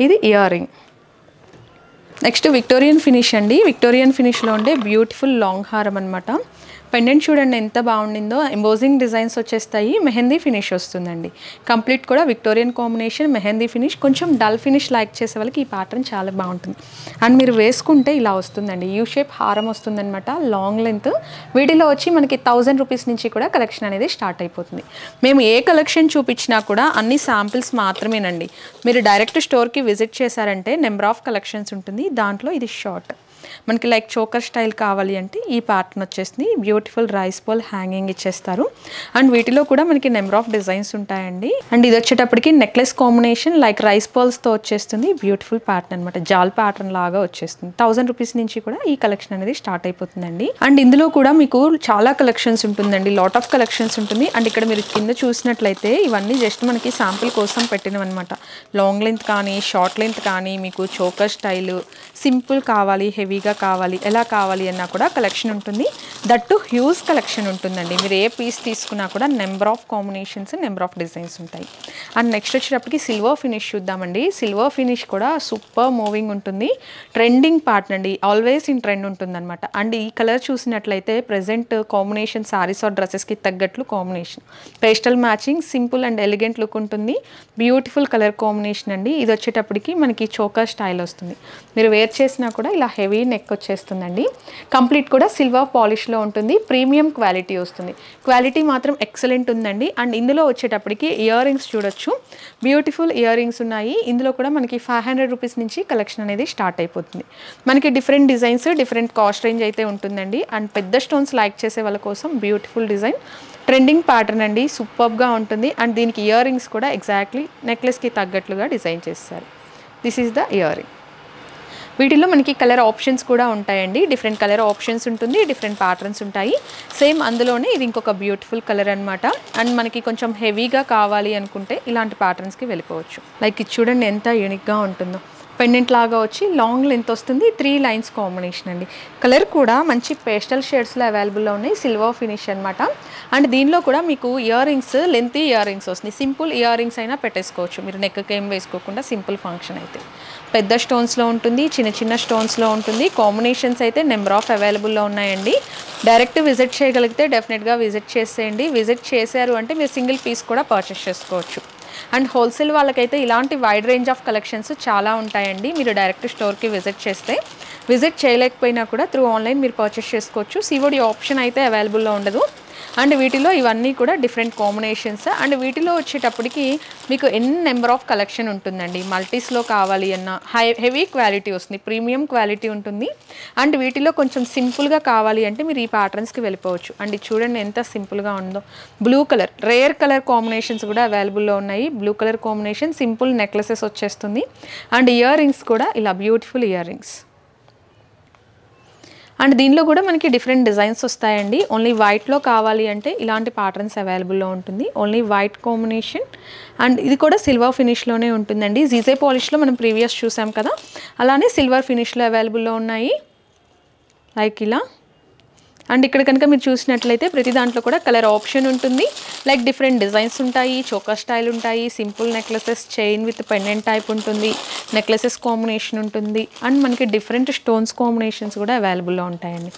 Speaker 1: ఇది ear ring. Next Victorian finish అండి. విక్టోరియన్ ఫినిష్లో ఉండే బ్యూటిఫుల్ లాంగ్ హారం అనమాట. పెండెంట్ చూడండి ఎంత బాగుండిందో. ఎంబోజింగ్ డిజైన్స్ వచ్చేస్తాయి. మెహందీ ఫినిష్ వస్తుందండి. కంప్లీట్ కూడా విక్టోరియన్ కాంబినేషన్, మెహందీ ఫినిష్. కొంచెం డల్ ఫినిష్ లైక్ చేసే వాళ్ళకి ఈ ప్యాటర్న్ చాలా బాగుంటుంది. అండ్ మీరు వేసుకుంటే ఇలా వస్తుందండి. యూ షేప్ హారం వస్తుందన్నమాట. Long length. వీటిలో వచ్చి మనకి 1000 రూపీస్ నుంచి కూడా కలెక్షన్ అనేది స్టార్ట్ అయిపోతుంది. మేము ఏ కలెక్షన్ చూపించినా కూడా అన్ని శాంపిల్స్ మాత్రమేనండి. మీరు డైరెక్ట్ స్టోర్కి విజిట్ చేశారంటే నెంబర్ ఆఫ్ కలెక్షన్స్ ఉంటుంది. దాంట్లో ఇది షార్ట్. మనకి లైక్ చోకర్ స్టైల్ కావాలి అంటే ఈ ప్యాటర్న్ వచ్చేసింది. బ్యూటిఫుల్ రైస్ బాల్ హ్యాంగింగ్ ఇచ్చేస్తారు. అండ్ వీటిలో కూడా మనకి నెంబర్ ఆఫ్ డిజైన్స్ ఉంటాయండి. అండ్ ఇది వచ్చేటప్పటికి నెక్లెస్ కాంబినేషన్ లైక్ రైస్ బాల్స్తో వచ్చేస్తుంది. బ్యూటిఫుల్ ప్యాటర్న్ అనమాట. జాల్ ప్యాటర్న్ లాగా వచ్చేస్తుంది. 1000 రూపీస్ నుంచి కూడా ఈ కలెక్షన్ అనేది స్టార్ట్ అయిపోతుందండి. అండ్ ఇందులో కూడా మీకు చాలా కలెక్షన్స్ ఉంటుందండి. లాట్ ఆఫ్ కలెక్షన్స్ ఉంటుంది. అండ్ ఇక్కడ మీరు కింద చూసినట్లయితే ఇవన్నీ జస్ట్ మనకి శాంపిల్ కోసం పెట్టినవన్నమాట. లాంగ్ లెంత్ కానీ, షార్ట్ లెంత్ కానీ, మీకు చోకర్ స్టైల్, సింపుల్ కావాలి, హెవీగా కావాలి, ఎలా కావాలి అన్నా కూడా కలెక్షన్ ఉంటుంది. దట్టు హ్యూజ్ కలెక్షన్ ఉంటుందండి. మీరు ఏ పీస్ తీసుకున్నా కూడా number of combinations, number of designs ఉంటాయి. అండ్ నెక్స్ట్ వచ్చేటప్పటికి సిల్వర్ ఫినిష్ చూద్దామండి. సిల్వర్ ఫినిష్ కూడా సూపర్ మూవింగ్ ఉంటుంది. ట్రెండింగ్ ప్యాటర్న్ అండి. ఆల్వేస్ ఇన్ ట్రెండ్ ఉంటుందన్నమాట. అండ్ ఈ కలర్ చూసినట్లయితే ప్రెజెంట్ కాంబినేషన్ సారీస్ ఆర్ డ్రెస్సెస్కి తగ్గట్లు combination. Pastel matching, simple and elegant look ఉంటుంది. బ్యూటిఫుల్ కలర్ కాంబినేషన్ అండి. ఇది వచ్చేటప్పటికి మనకి చోకర్ స్టైల్ వస్తుంది. మీరు వేర్ చేసినా కూడా ఇలా హెవీ నెక్ వచ్చేస్తుందండి. కంప్లీట్ కూడా సిల్వర్ పాలిష్లో ఉంటుంది. ప్రీమియం క్వాలిటీ వస్తుంది. క్వాలిటీ మాత్రం ఎక్సలెంట్ ఉందండి. అండ్ ఇందులో వచ్చేటప్పటికి ఇయర్ రింగ్స్ చూడొచ్చు. బ్యూటిఫుల్ ఇయర్ రింగ్స్ ఉన్నాయి. ఇందులో కూడా మనకి 500 రూపీస్ నుంచి కలెక్షన్ అనేది స్టార్ట్ అయిపోతుంది. మనకి different designs, different cost range అయితే ఉంటుందండి. అండ్ పెద్ద స్టోన్స్ లైక్ చేసే వాళ్ళ కోసం బ్యూటిఫుల్ డిజైన్, ట్రెండింగ్ ప్యాటర్న్ అండి. సూపర్గా ఉంటుంది. అండ్ దీనికి ఇయర్ రింగ్స్ కూడా ఎగ్జాక్ట్లీ నెక్లెస్కి తగ్గట్లుగా డిజైన్ చేస్తారు. This is the ear ring. వీటిలో మనకి కలర్ ఆప్షన్స్ కూడా ఉంటాయండి. డిఫరెంట్ కలర్ ఆప్షన్స్ ఉంటుంది. డిఫరెంట్ ప్యాటర్న్స్ ఉంటాయి. సేమ్ అందులోనే ఇది ఇంకొక బ్యూటిఫుల్ కలర్ అనమాట. అండ్ మనకి కొంచెం హెవీగా కావాలి అనుకుంటే ఇలాంటి ప్యాటర్న్స్కి వెళ్ళిపోవచ్చు. లైక్ ఇది చూడండి ఎంత యూనిక్గా ఉంటుందో. పెండెంట్ లాగా వచ్చి లాంగ్ లెంత్ వస్తుంది. 3 లైన్స్ కాంబినేషన్ అండి. కలర్ కూడా మంచి పేస్టల్ షేడ్స్లో అవైలబుల్లో ఉన్నాయి. సిల్వర్ ఫినిష్ అనమాట. అండ్ దీనిలో కూడా మీకు ear rings, lengthy ear rings వస్తున్నాయి. సింపుల్ ఇయర్ రింగ్స్ అయినా పెట్టేసుకోవచ్చు మీరు, నెక్కి ఏం వేసుకోకుండా. సింపుల్ ఫంక్షన్ అయితే పెద్ద స్టోన్స్లో ఉంటుంది, చిన్న చిన్న స్టోన్స్లో ఉంటుంది. కాంబినేషన్స్ అయితే నెంబర్ ఆఫ్ అవైలబుల్లో ఉన్నాయండి. డైరెక్ట్ విజిట్ చేయగలిగితే డెఫినెట్గా విజిట్ చేసేయండి. విజిట్ చేశారు అంటే మీరు సింగిల్ పీస్ కూడా పర్చేస్ చేసుకోవచ్చు. అండ్ హోల్సేల్ వాళ్ళకైతే ఇలాంటి వైడ్ రేంజ్ ఆఫ్ కలెక్షన్స్ చాలా ఉంటాయండి. మీరు డైరెక్ట్ స్టోర్కి విజిట్ చేస్తే, విజిట్ చేయలేకపోయినా కూడా త్రూ ఆన్లైన్ మీరు పర్చేస్ చేసుకోవచ్చు. సిఓడి ఆప్షన్ అయితే అవైలబుల్లో ఉండదు. అండ్ వీటిలో ఇవన్నీ కూడా డిఫరెంట్ కాంబినేషన్స్. అండ్ వీటిలో వచ్చేటప్పటికి మీకు నెంబర్ ఆఫ్ కలెక్షన్ ఉంటుందండి. మల్టీస్లో కావాలి అన్న హెవీ క్వాలిటీ వస్తుంది, ప్రీమియం క్వాలిటీ ఉంటుంది. అండ్ వీటిలో కొంచెం సింపుల్గా కావాలి అంటే మీరు ఈ ప్యాటర్న్స్కి వెళ్ళిపోవచ్చు. అండ్ చూడండి ఎంత సింపుల్గా ఉందో. Blue colour, rare colour combinations కూడా అవైలబుల్లో ఉన్నాయి. Blue colour combination, simple necklaces వచ్చేస్తుంది. అండ్ ఇయర్ రింగ్స్ కూడా ఇలా బ్యూటిఫుల్ ఇయర్ రింగ్స్. అండ్ దీనిలో కూడా మనకి డిఫరెంట్ డిజైన్స్ వస్తాయండి. ఓన్లీ వైట్లో కావాలి అంటే ఇలాంటి ప్యాటర్న్స్ అవైలబుల్లో ఉంటుంది. Only white combination. అండ్ ఇది కూడా సిల్వర్ ఫినిష్లోనే ఉంటుందండి. జీజే పాలిష్లో మనం ప్రీవియస్ చూసాం కదా, అలానే సిల్వర్ ఫినిష్లో అవైలబుల్లో ఉన్నాయి లైక్ ఇలా. అండ్ ఇక్కడ కనుక మీరు చూసినట్లయితే ప్రతి దాంట్లో కూడా కలర్ ఆప్షన్ ఉంటుంది. లైక్ డిఫరెంట్ డిజైన్స్ ఉంటాయి, చోకా స్టైల్ ఉంటాయి, simple necklaces, chain with pendant type ఉంటుంది, నెక్లెసెస్ కాంబినేషన్ ఉంటుంది. అండ్ మనకి డిఫరెంట్ స్టోన్స్ కాంబినేషన్స్ కూడా అవైలబుల్లో ఉంటాయండి.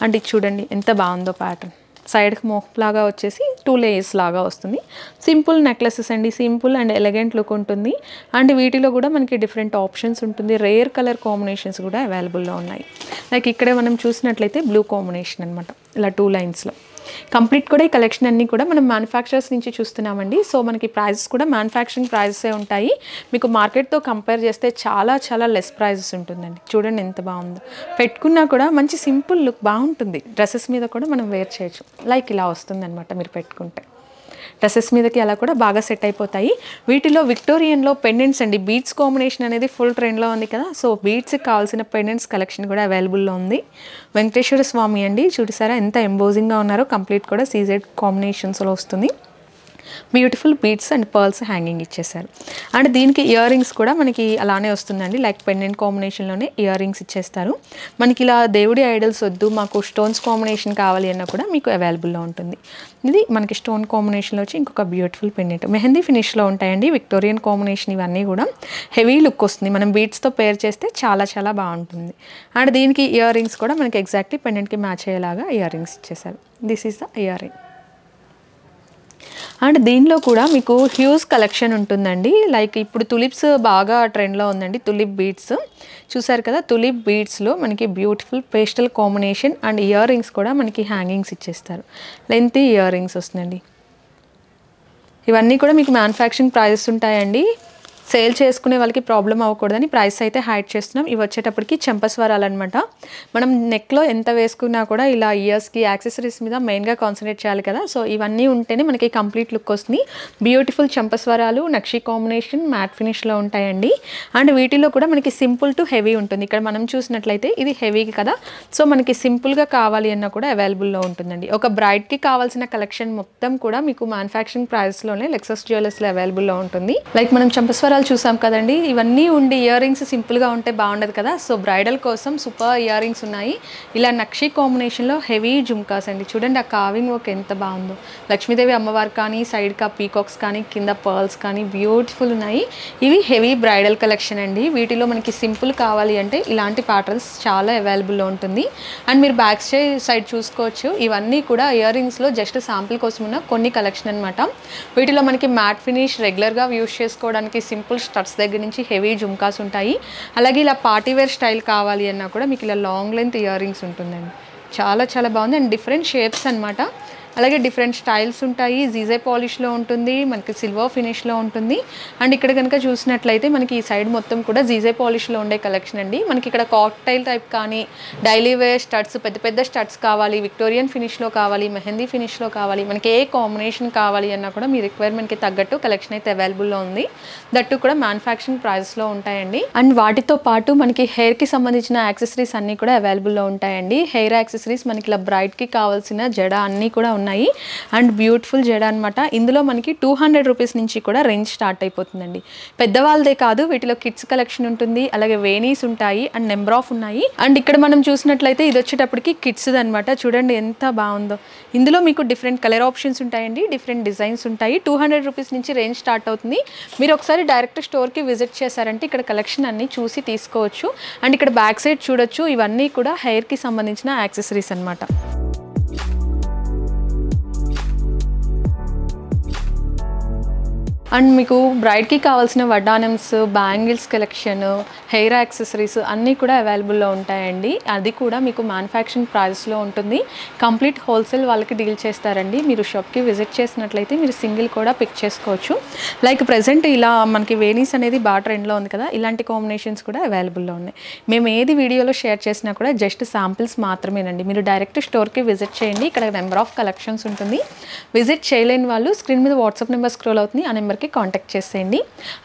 Speaker 1: అండ్ ఇది చూడండి ఎంత బాగుందో ప్యాటర్న్. సైడ్కి మోక్ లాగా వచ్చేసి 2 లేయర్స్ లాగా వస్తుంది. సింపుల్ నెక్లెసెస్ అండి, సింపుల్ అండ్ ఎలిగెంట్ లుక్ ఉంటుంది. అండ్ వీటిలో కూడా మనకి డిఫరెంట్ ఆప్షన్స్ ఉంటుంది. రేర్ కలర్ కాంబినేషన్స్ కూడా అవైలబుల్లో ఉన్నాయి. లైక్ ఇక్కడే మనం చూసినట్లయితే బ్లూ కాంబినేషన్ అనమాట, ఇలా 2 లైన్స్లో. కంప్లీట్ కూడా ఈ కలెక్షన్ అన్నీ కూడా మనం మ్యానుఫ్యాక్చరర్స్ నుంచి చూస్తున్నామండి. సో మనకి ప్రైజెస్ కూడా మ్యానుఫ్యాక్చరింగ్ ప్రైజెసే ఉంటాయి. మీకు మార్కెట్తో కంపేర్ చేస్తే చాలా చాలా లెస్ ప్రైజెస్ ఉంటుందండి. చూడండి ఎంత బాగుందో. పెట్టుకున్నా కూడా మంచి సింపుల్ లుక్ బాగుంటుంది. డ్రెస్సెస్ మీద కూడా మనం వేర్ చేయొచ్చు. లైక్ ఇలా వస్తుందన్నమాట మీరు పెట్టుకుంటే. డ్రెస్సెస్ మీదకి అలా కూడా బాగా సెట్ అయిపోతాయి. వీటిలో విక్టోరియన్లో పెండెంట్స్ అండి, బీడ్స్ కాంబినేషన్ అనేది ఫుల్ ట్రెండ్లో ఉంది కదా. సో బీడ్స్కి కావాల్సిన పెండెంట్స్ కలెక్షన్ కూడా అవైలబుల్లో ఉంది. వెంకటేశ్వర స్వామి అండి, చూసారా ఎంత ఎంబోజింగ్గా ఉన్నారో. కంప్లీట్ కూడా సీజెడ్ కాంబినేషన్స్లో వస్తుంది. Beautiful beads and pearls hanging ఇచ్చేసారు. అండ్ దీనికి ఇయర్ రింగ్స్ కూడా మనకి అలానే వస్తుందండి. లైక్ పెండెంట్ కాంబినేషన్లోనే ఇయర్ రింగ్స్ ఇచ్చేస్తారు. మనకి ఇలా దేవుడి ఐడల్స్ వద్దు, మాకు స్టోన్స్ కాంబినేషన్ కావాలి అన్న కూడా మీకు అవైలబుల్లో ఉంటుంది. ఇది మనకి స్టోన్ కాంబినేషన్లో వచ్చి ఇంకొక బ్యూటిఫుల్ పెండెంట్. మెహందీ ఫినిష్లో ఉంటాయండి. విక్టోరియన్ కాంబినేషన్ ఇవన్నీ కూడా హెవీ లుక్ వస్తుంది. మనం బీడ్స్తో పేర్ చేస్తే చాలా చాలా బాగుంటుంది. అండ్ దీనికి ఇయర్ రింగ్స్ కూడా మనకి ఎగ్జాక్ట్లీ పెండెంట్కి మ్యాచ్ అయ్యేలాగా ఇయర్ రింగ్స్ ఇచ్చేసారు. This is the ear ring. And దీనిలో కూడా మీకు హ్యూజ్ కలెక్షన్ ఉంటుందండి. లైక్ ఇప్పుడు తులిప్స్ బాగా ట్రెండ్లో ఉందండి. తులిప్ బీడ్స్ చూసారు కదా. తులిప్ బీడ్స్లో మనకి beautiful pastel combination and year rings కూడా మనకి హ్యాంగింగ్స్ ఇచ్చేస్తారు. లెంతీ ఇయర్ రింగ్స్ వస్తుందండి. ఇవన్నీ కూడా మీకు మ్యానుఫ్యాక్చరింగ్ ప్రైజెస్ ఉంటాయండి. సేల్ చేసుకునే వాళ్ళకి ప్రాబ్లం అవ్వకూడదని ప్రైస్ అయితే హైడ్ చేస్తున్నాం. ఇవి వచ్చేటప్పటికి చెంపస్వరాలు అనమాట. మనం నెక్లో ఎంత వేసుకున్నా కూడా ఇలా ఇయర్స్కి యాక్సెసరీస్ మీద మెయిన్గా కాన్సన్ట్రేట్ చేయాలి కదా. సో ఇవన్నీ ఉంటేనే మనకి కంప్లీట్ లుక్ వస్తుంది. బ్యూటిఫుల్ చెంపస్వరాలు, నక్షి కాంబినేషన్, మ్యాట్ ఫినిష్లో ఉంటాయండి. అండ్ వీటిలో కూడా మనకి సింపుల్ టు హెవీ ఉంటుంది. ఇక్కడ మనం చూసినట్లయితే ఇది హెవీకి కదా. సో మనకి సింపుల్గా కావాలి అన్న కూడా అవైలబుల్లో ఉంటుందండి. ఒక బ్రైడ్కి కావాల్సిన కలెక్షన్ మొత్తం కూడా మీకు మ్యానుఫ్యాక్చరింగ్ ప్రైస్లోనే లెక్సస్ జ్యువెలర్స్లో అవైలబుల్లో ఉంటుంది. లైక్ మనం చెంపస్వరాలు చూసాం కదండి. ఇవన్నీ ఉండి ఇయర్ రింగ్స్ సింపుల్గా ఉంటే బాగుండదు కదా. సో బ్రైడల్ కోసం సూపర్ ఇయర్ రింగ్స్ ఉన్నాయి. ఇలా నక్షి కాంబినేషన్లో హెవీ జుమ్కాస్ అండి. చూడండి ఆ కావింగ్ వర్క్ ఎంత బాగుందో. లక్ష్మీదేవి అమ్మవారు కానీ, సైడ్గా పీకాక్స్ కానీ, కింద పర్ల్స్ కానీ బ్యూటిఫుల్ ఉన్నాయి. ఇవి హెవీ బ్రైడల్ కలెక్షన్ అండి. వీటిలో మనకి సింపుల్ కావాలి అంటే ఇలాంటి ప్యాటర్న్స్ చాలా అవైలబుల్లో ఉంటుంది. అండ్ మీరు బ్యాక్ సైడ్ చూసుకోవచ్చు. ఇవన్నీ కూడా ఇయర్ రింగ్స్లో జస్ట్ శాంపుల్ కోసం ఉన్న కొన్ని కలెక్షన్ అనమాట. వీటిలో మనకి మ్యాట్ ఫినిష్ రెగ్యులర్గా యూస్ చేసుకోవడానికి సింపుల్ స్టడ్స్ దగ్గర నుంచి హెవీ జుమ్కాస్ ఉంటాయి. అలాగే ఇలా పార్టీవేర్ స్టైల్ కావాలి అన్నా కూడా మీకు ఇలా లాంగ్ లెంత్ ఇయర్ రింగ్స్ ఉంటుందండి. చాలా చాలా బాగుంది. అండ్ డిఫరెంట్ షేప్స్ అనమాట. అలాగే డిఫరెంట్ స్టైల్స్ ఉంటాయి. జీజే పాలిష్లో ఉంటుంది, మనకి సిల్వర్ ఫినిష్లో ఉంటుంది. అండ్ ఇక్కడ కనుక చూసినట్లయితే మనకి ఈ సైడ్ మొత్తం కూడా జీజే పాలిష్లో ఉండే కలెక్షన్ అండి. మనకి ఇక్కడ కాక్టైల్ టైప్ కానీ, డైలీ వేర్ స్టడ్స్, పెద్ద పెద్ద స్టడ్స్ కావాలి, విక్టోరియన్ ఫినిష్లో కావాలి, మెహందీ ఫినిష్లో కావాలి, మనకి ఏ కాంబినేషన్ కావాలి అన్నా కూడా మీ రిక్వైర్మెంట్కి తగ్గట్టు కలెక్షన్ అయితే అవైలబుల్లో ఉంది. దట్టు కూడా మ్యానుఫ్యాక్చరింగ్ ప్రైస్లో ఉంటాయండి. అండ్ వాటితో పాటు మనకి హెయిర్కి సంబంధించిన యాక్సెసరీస్ అన్నీ కూడా అవైలబుల్లో ఉంటాయండి. హెయిర్ యాక్సెసరీస్ మనకి ఇలా బ్రైడ్కి కావాల్సిన జడ అన్నీ కూడా ఉన్నాయి. అండ్ బ్యూటిఫుల్ జడ అనమాట. ఇందులో మనకి 200 రూపీస్ నుంచి కూడా రేంజ్ స్టార్ట్ అయిపోతుందండి. పెద్దవాళ్ళదే కాదు, వీటిలో కిడ్స్ కలెక్షన్ ఉంటుంది, అలాగే వేణీస్ ఉంటాయి అండ్ నెంబర్ ఆఫ్ ఉన్నాయి. అండ్ ఇక్కడ మనం చూసినట్లయితే ఇది వచ్చేటప్పటికి కిడ్స్ అనమాట. చూడండి ఎంత బాగుందో. ఇందులో మీకు డిఫరెంట్ కలర్ ఆప్షన్స్ ఉంటాయండి, డిఫరెంట్ డిజైన్స్ ఉంటాయి. 200 రూపీస్ నుంచి రేంజ్ స్టార్ట్ అవుతుంది. మీరు ఒకసారి డైరెక్ట్ స్టోర్కి విజిట్ చేశారంటే ఇక్కడ కలెక్షన్ అన్ని చూసి తీసుకోవచ్చు. అండ్ ఇక్కడ బ్యాక్ సైడ్ చూడొచ్చు, ఇవన్నీ కూడా హెయిర్కి సంబంధించిన యాక్సెసరీస్ అనమాట. అండ్ మీకు బ్రైడ్కి కావాల్సిన వడ్డానమ్స్, బ్యాంగిల్స్ కలెక్షన్, హెయిర్ యాక్సెసరీస్ అన్నీ కూడా అవైలబుల్లో ఉంటాయండి. అది కూడా మీకు మ్యానుఫ్యాక్చరింగ్ ప్రైస్లో ఉంటుంది. కంప్లీట్ హోల్సేల్ వాళ్ళకి డీల్ చేస్తారండి. మీరు షాప్కి విజిట్ చేసినట్లయితే మీరు సింగిల్ కూడా పిక్ చేసుకోవచ్చు. లైక్ ప్రెజెంట్ ఇలా మనకి వేణీస్ అనేది బాగా ట్రెండ్లో ఉంది కదా, ఇలాంటి కాంబినేషన్స్ కూడా అవైలబుల్లో ఉన్నాయి. మేము ఏది వీడియోలో షేర్ చేసినా కూడా జస్ట్ శాంపిల్స్ మాత్రమేనండి. మీరు డైరెక్ట్ స్టోర్కి విజిట్ చేయండి. ఇక్కడ నెంబర్ ఆఫ్ కలెక్షన్స్ ఉంటుంది. విజిట్ చేయలేని వాళ్ళు స్క్రీన్ మీద వాట్సాప్ నెంబర్ స్క్రోల్ అవుతుంది, ఆ నెంబర్కి కాంటాక్ట్ చేసేయండి.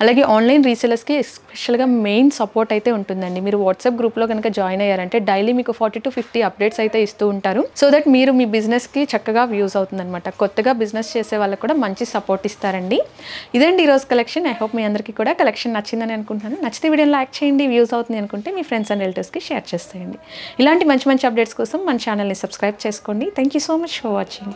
Speaker 1: అలాగే ఆన్లైన్ రీసెలర్స్కి ఎస్పెషల్గా మెయిన్ సపోర్ట్ అయితే ఉంటుందండి. మీరు వాట్సాప్ గ్రూప్లో కనుక జాయిన్ అయ్యారంటే డైలీ మీకు 40 to 50 అప్డేట్స్ అయితే ఇస్తూ ఉంటారు. సో దట్ మీరు మీ బిజినెస్కి చక్కగా యూజ్ అవుతుందన్నమాట. కొత్తగా బిజినెస్ చేసే వాళ్ళకి కూడా మంచి సపోర్ట్ ఇస్తారండి. ఇదండి ఈరోజు కలెక్షన్. ఐ హోప్ మీ అందరికీ కూడా కలెక్షన్ నచ్చిందని అనుకుంటున్నాను. నచ్చితే వీడియోని లైక్ చేయండి, వ్యూస్ అవుతుంది అనుకుంటే మీ ఫ్రెండ్స్ అండ్ రిలేటివ్స్కి షేర్ చేసేయండి. ఇలాంటి మంచి మంచి అప్డేట్స్ కోసం మన ఛానల్ని సబ్స్క్రైబ్ చేసుకోండి. Thank you so much for watching.